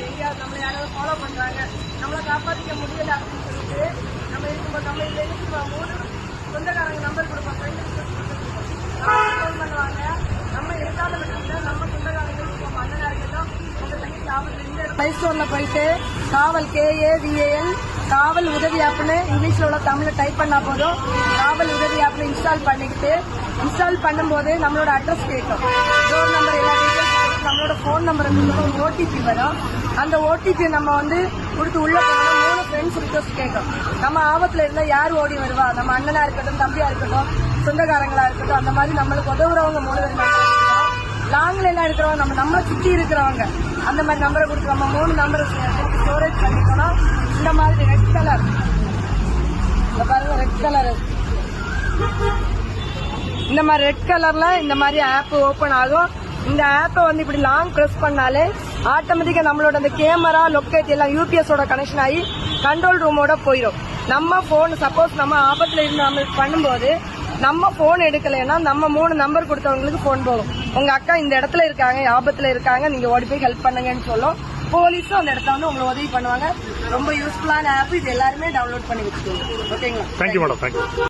எங்கேயாவது நம்மளை யாராவது ஃபாலோ பண்றாங்க, நம்மளை காப்பாற்றிக்க முடியல அப்படின்னு சொல்லிட்டு நம்ம இருக்கும்போது நம்ம இதுல என்ன 3 சொந்தக்காரங்க நம்பர் கொடுப்போம், ஃபோன் பண்ணுவாங்க. நம்ம எடுக்காத பட்சத்தில் நம்ம சொந்தக்காரங்க இருப்போம், அண்ணனா இருக்கட்டும் உங்க தங்கச்சி ஆபத்துல பிளே ஸ்டோர்ல போயிட்டு காவல் KAVAL காவல் உதவி ஆப்னு இங்கிலீஷ்ல உள்ள தமிழ்ல டைப் பண்ணா போதும். காவல் உதவி ஆப்னு இன்ஸ்டால் பண்ணிக்கிட்டு இன்ஸ்டால் பண்ணும்போது நம்மளோட அட்ரஸ் கேட்கும், டோர் நம்பர் எல்லா டீட்டெயில்ஸ், நம்மளோட போன் நம்பரை கொடுத்து OTP வரும். அந்த OTP நம்ம கொடுத்து உள்ள போனோம்னா 3 ஃப்ரெண்ட்ஸ் ரிக்வஸ்ட் கேட்கும். நம்ம ஆபத்துல இருந்தா யார் ஓடி வருவா, நம்ம அண்ணனா இருக்கட்டும், தம்பியா இருக்கட்டும், சொந்தக்காரங்களா இருக்கட்டும், அந்த மாதிரி நம்மளுக்கு உதவுறவங்க 3 பேர். லாங்ல எல்லாம் இருக்கிறவங்க நம்ம சுற்றி இருக்கிறவங்க அந்த மாதிரி நம்பரை கொடுத்து நம்ம 3 நம்பரை ஸ்டோரேஜ் பண்ணிக்கணும். இந்த மாதிரி ரெட் கலர் பாருங்க, ரெட் கலர் இந்த மாதிரி ரெட் கலர்ல இந்த மாதிரி ஆப் ஓபன் ஆகும். இந்த ஆப்பை இப்படி லாங் பிரஸ் பண்ணாலே ஆட்டோமேட்டிக்கா நம்மளோட அந்த கேமரா லொக்கேட் எல்லாம் UPS ஓட கனெக்ஷன் ஆகி கண்ட்ரோல் ரூமோட போயிடும். நம்ம போன் சப்போஸ் நம்ம ஆபத்துல இருந்து நம்ம பண்ணும்போது நம்ம போன் எடுக்கலைன்னா நம்ம 3 நம்பர் கொடுத்தவங்களுக்கு போன் போகும். உங்க அக்கா இந்த இடத்துல இருக்காங்க, ஆபத்துல இருக்காங்க, நீங்க ஓடி போய் ஹெல்ப் பண்ணுங்கன்னு சொல்லும். போலீஸும் அந்த இடத்துல உங்களுக்கு உதவி பண்ணுவாங்க. ரொம்ப யூஸ்ஃபுல்லான ஆப், இது எல்லாருமே டவுன்லோட் பண்ணி வச்சுக்கோங்க. ஓகேங்களா? Thank you madam. தேங்க்யூ.